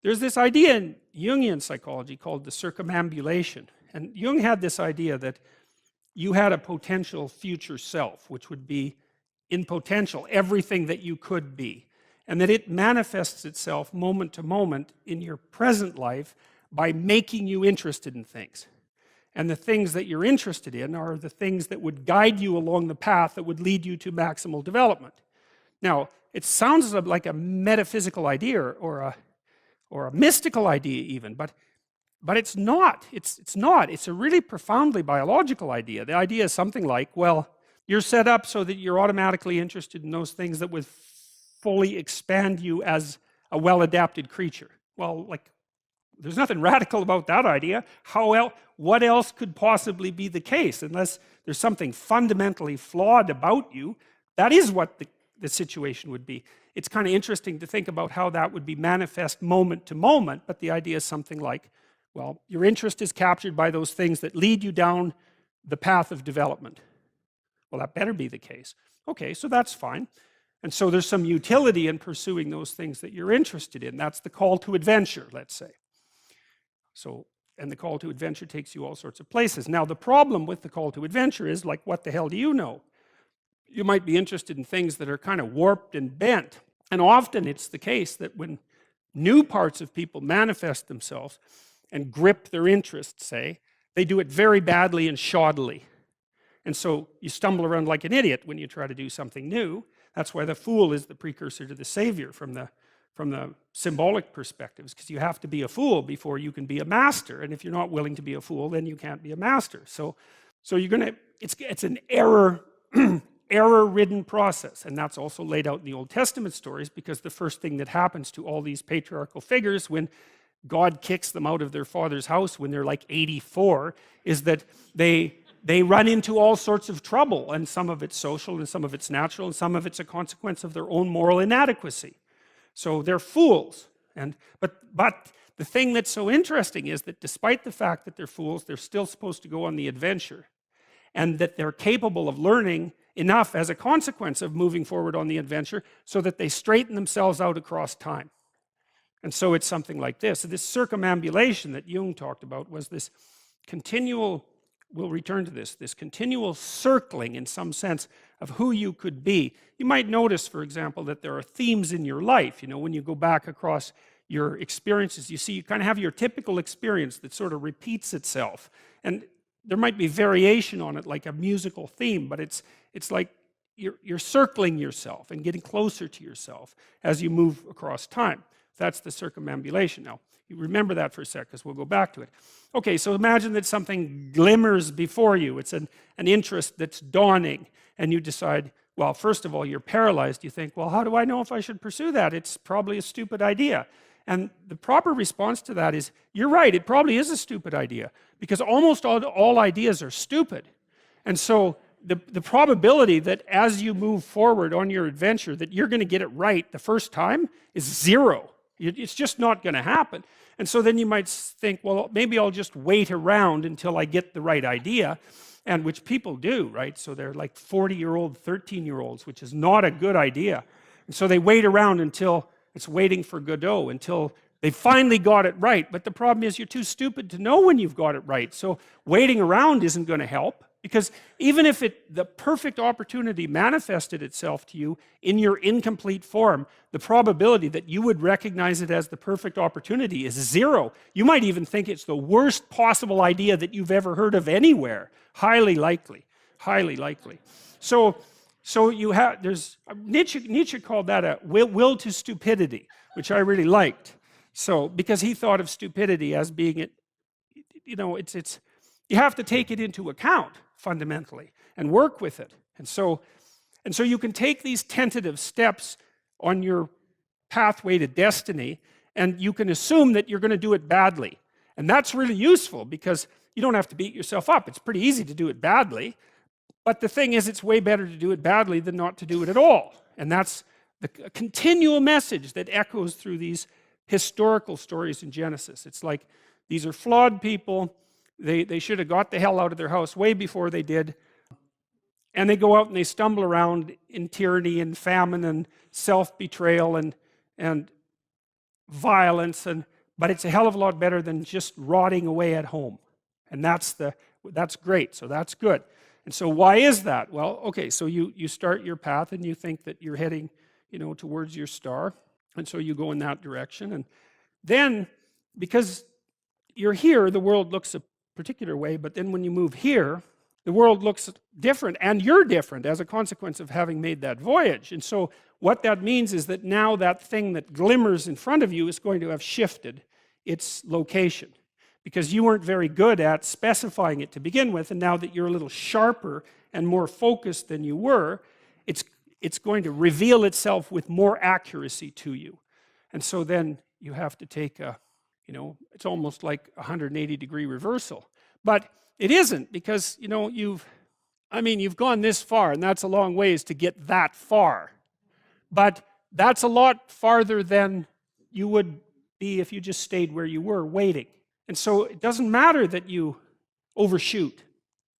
there's this idea in Jungian psychology called the circumambulation. And Jung had this idea that you had a potential future self, which would be in potential everything that you could be. And that it manifests itself moment to moment in your present life by making you interested in things. And the things that you're interested in are the things that would guide you along the path that would lead you to maximal development. Now, it sounds like a metaphysical idea or a mystical idea even, but it's not. It's not. It's a really profoundly biological idea. The idea is something like, well, you're set up so that you're automatically interested in those things that would fully expand you as a well-adapted creature. Well, like, there's nothing radical about that idea. What else could possibly be the case? Unless there's something fundamentally flawed about you, that is what the situation would be. It's kind of interesting to think about how that would be manifest moment to moment, but the idea is something like, well, your interest is captured by those things that lead you down the path of development. Well, that better be the case. Okay, so that's fine. And so there's some utility in pursuing those things that you're interested in. That's the call to adventure, let's say. So, and the call to adventure takes you all sorts of places. Now, the problem with the call to adventure is, like, what the hell do you know? You might be interested in things that are kind of warped and bent. And often it's the case that when new parts of people manifest themselves and grip their interests, say, they do it very badly and shoddily. And so you stumble around like an idiot when you try to do something new. That's why the fool is the precursor to the savior from the symbolic perspectives, because you have to be a fool before you can be a master. And if you're not willing to be a fool, then you can't be a master. So you're gonna, it's an error-ridden process. And that's also laid out in the Old Testament stories, because the first thing that happens to all these patriarchal figures when God kicks them out of their father's house when they're like 84 is that they run into all sorts of trouble, and some of it's social and some of it's natural and some of it's a consequence of their own moral inadequacy. So they're fools. But the thing that's so interesting is that despite the fact that they're fools, they're still supposed to go on the adventure, and that they're capable of learning enough as a consequence of moving forward on the adventure so that they straighten themselves out across time. And so it's something like this. So this circumambulation that Jung talked about was this continual, we'll return to this continual circling in some sense of who you could be. You might notice, for example, that there are themes in your life. You know, when you go back across your experiences, you see you kind of have your typical experience that sort of repeats itself. And there might be variation on it, like a musical theme, but it's like you're circling yourself and getting closer to yourself as you move across time. That's the circumambulation. Now, you remember that for a sec, because we'll go back to it. Okay, so imagine that something glimmers before you. It's an interest that's dawning, and you decide, well, first of all, you're paralyzed. You think, well, how do I know if I should pursue that? It's probably a stupid idea. And the proper response to that is, you're right, it probably is a stupid idea, because almost all ideas are stupid. And so the probability that as you move forward on your adventure that you're going to get it right the first time is zero. It's just not going to happen. And so then you might think, well, maybe I'll just wait around until I get the right idea, and which people do, right? So they're like 40-year-old, 13-year-olds, which is not a good idea. And so they wait around until it's waiting for Godot, until they finally got it right. But the problem is you're too stupid to know when you've got it right. So waiting around isn't going to help, because even if the perfect opportunity manifested itself to you in your incomplete form, the probability that you would recognize it as the perfect opportunity is zero. You might even think it's the worst possible idea that you've ever heard of anywhere. Highly likely. Highly likely. So you have, Nietzsche called that a will to stupidity, which I really liked. So, because he thought of stupidity as being, you know, you have to take it into account fundamentally and work with it. And so you can take these tentative steps on your pathway to destiny, and you can assume that you're going to do it badly. And that's really useful, because you don't have to beat yourself up. It's pretty easy to do it badly. But the thing is, it's way better to do it badly than not to do it at all. And that's the continual message that echoes through these historical stories in Genesis. It's like, these are flawed people. They should have got the hell out of their house way before they did. And they go out and they stumble around in tyranny and famine and self-betrayal and violence. And but it's a hell of a lot better than just rotting away at home. And that's great, so that's good. And so why is that? Well, okay, so you start your path and you think that you're heading, towards your star, and so you go in that direction. And then, because you're here, the world looks a particular way, but then when you move here, the world looks different, and you're different as a consequence of having made that voyage. And so what that means is that now that thing that glimmers in front of you is going to have shifted its location, because you weren't very good at specifying it to begin with, and now that you're a little sharper and more focused than you were, it's going to reveal itself with more accuracy to you. And so then you have to take it's almost like a 180-degree reversal. But it isn't, because, you've gone this far, and that's a long ways to get that far. But that's a lot farther than you would be if you just stayed where you were, waiting. And so it doesn't matter that you overshoot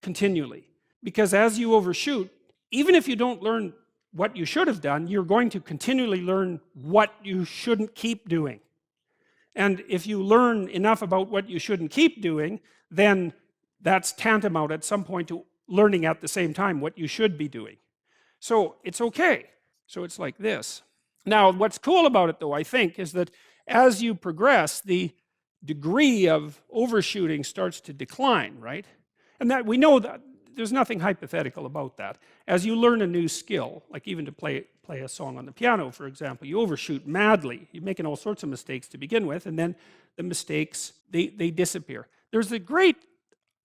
continually, because as you overshoot, even if you don't learn what you should have done, you're going to continually learn what you shouldn't keep doing. And if you learn enough about what you shouldn't keep doing, then that's tantamount at some point to learning at the same time what you should be doing. So it's okay. So it's like this. Now, what's cool about it, though, I think, is that as you progress, the degree of overshooting starts to decline, right? And that we know that there's nothing hypothetical about that. As you learn a new skill, like even to play a song on the piano, for example, you overshoot madly. You're making all sorts of mistakes to begin with, and then the mistakes, they disappear. There's a great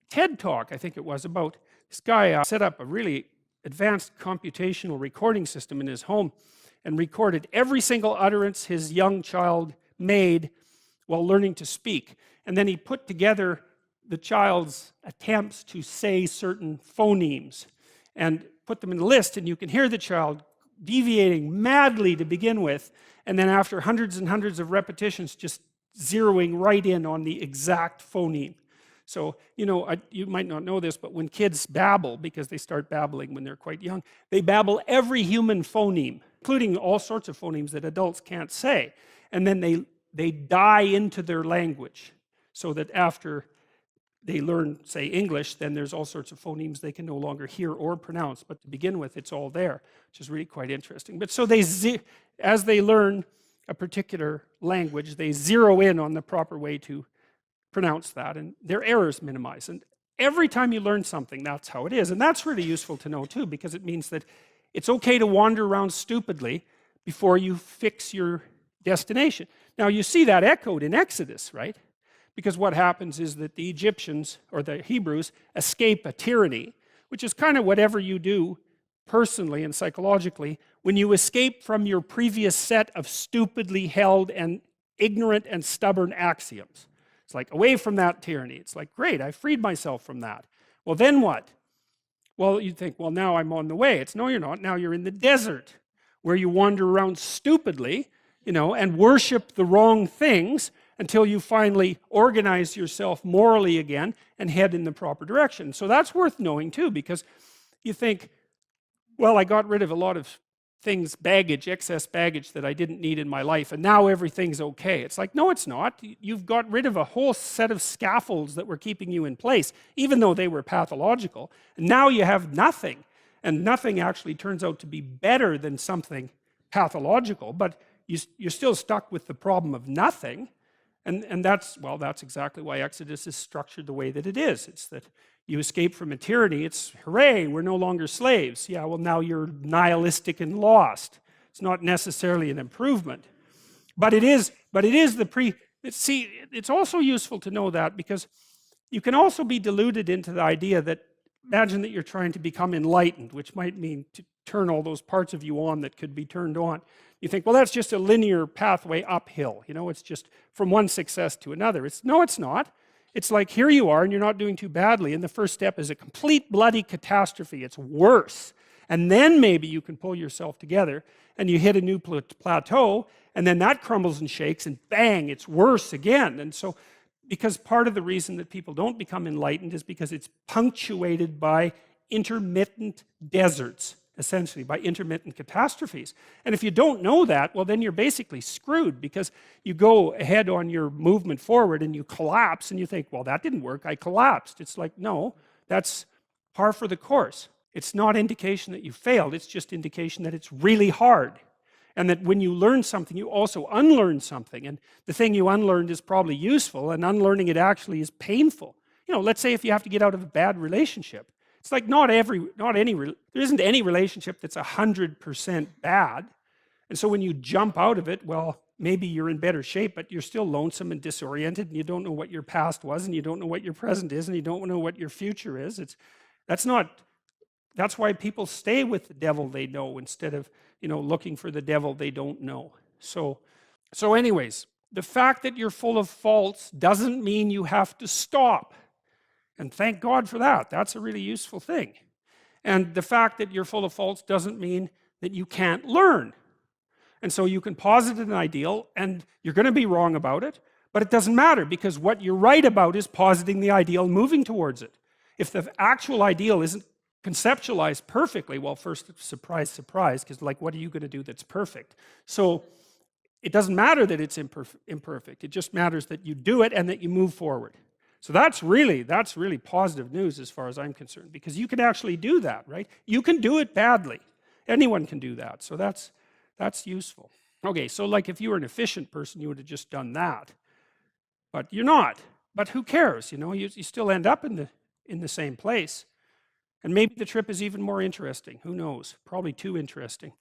TED talk, I think it was, about this guy set up a really advanced computational recording system in his home and recorded every single utterance his young child made while learning to speak. And then he put together the child's attempts to say certain phonemes and put them in a list, and you can hear the child deviating madly to begin with, and then after hundreds and hundreds of repetitions, just zeroing right in on the exact phoneme. So, you might not know this, but when kids babble, because they start babbling when they're quite young, they babble every human phoneme, including all sorts of phonemes that adults can't say. And then they die into their language, so that after they learn, say, English, then there's all sorts of phonemes they can no longer hear or pronounce. But to begin with, it's all there, which is really quite interesting. But so as they learn a particular language, they zero in on the proper way to pronounce that, and their errors minimize. And every time you learn something, that's how it is. And that's really useful to know, too, because it means that it's okay to wander around stupidly before you fix your destination. Now, you see that echoed in Exodus, right? Because what happens is that the Egyptians, or the Hebrews, escape a tyranny, which is kind of whatever you do personally and psychologically when you escape from your previous set of stupidly held and ignorant and stubborn axioms. It's like, away from that tyranny. It's like, great, I freed myself from that. Well, then what? Well, you think, well, now I'm on the way. It's, no, you're not. Now you're in the desert, where you wander around stupidly, and worship the wrong things until you finally organize yourself morally again and head in the proper direction. So that's worth knowing, too, because you think, well, I got rid of a lot of things, baggage, excess baggage that I didn't need in my life, and now everything's okay. It's like, no, it's not. You've got rid of a whole set of scaffolds that were keeping you in place, even though they were pathological. And now you have nothing, and nothing actually turns out to be better than something pathological, but you're still stuck with the problem of nothing. And that's exactly why Exodus is structured the way that it is. It's that you escape from a tyranny. It's, hooray, we're no longer slaves. Yeah, well, now you're nihilistic and lost. It's not necessarily an improvement. But it is it's also useful to know that, because you can also be deluded into the idea that, imagine that you're trying to become enlightened, which might mean to turn all those parts of you on that could be turned on. You think, well, that's just a linear pathway uphill. It's just from one success to another. No, it's not. It's like, here you are, and you're not doing too badly, and the first step is a complete bloody catastrophe. It's worse. And then maybe you can pull yourself together, and you hit a new plateau, and then that crumbles and shakes, and bang, it's worse again. And so, because part of the reason that people don't become enlightened is because it's punctuated by intermittent deserts. essentially, by intermittent catastrophes. And if you don't know that, well, then you're basically screwed, because you go ahead on your movement forward and you collapse and you think, well, that didn't work, I collapsed. It's like, no, that's par for the course. It's not indication that you failed, it's just indication that it's really hard. And that when you learn something, you also unlearn something. And the thing you unlearned is probably useful, and unlearning it actually is painful. You know, let's say if you have to get out of a bad relationship. It's like there isn't any relationship that's 100% bad. And so when you jump out of it, well, maybe you're in better shape, but you're still lonesome and disoriented, and you don't know what your past was, and you don't know what your present is, and you don't know what your future is. That's why people stay with the devil they know instead of, looking for the devil they don't know. So anyways, the fact that you're full of faults doesn't mean you have to stop. And thank God for that. That's a really useful thing. And the fact that you're full of faults doesn't mean that you can't learn. And so you can posit an ideal, and you're going to be wrong about it, but it doesn't matter, because what you're right about is positing the ideal and moving towards it. If the actual ideal isn't conceptualized perfectly, well, first, surprise, surprise, because like, what are you going to do that's perfect? So it doesn't matter that it's imperfect. It just matters that you do it and that you move forward. So that's really positive news as far as I'm concerned, because you can actually do that, right? You can do it badly. Anyone can do that. So that's useful. Okay, so like if you were an efficient person, you would have just done that. But you're not. But who cares? You still end up in the same place. And maybe the trip is even more interesting. Who knows? Probably too interesting.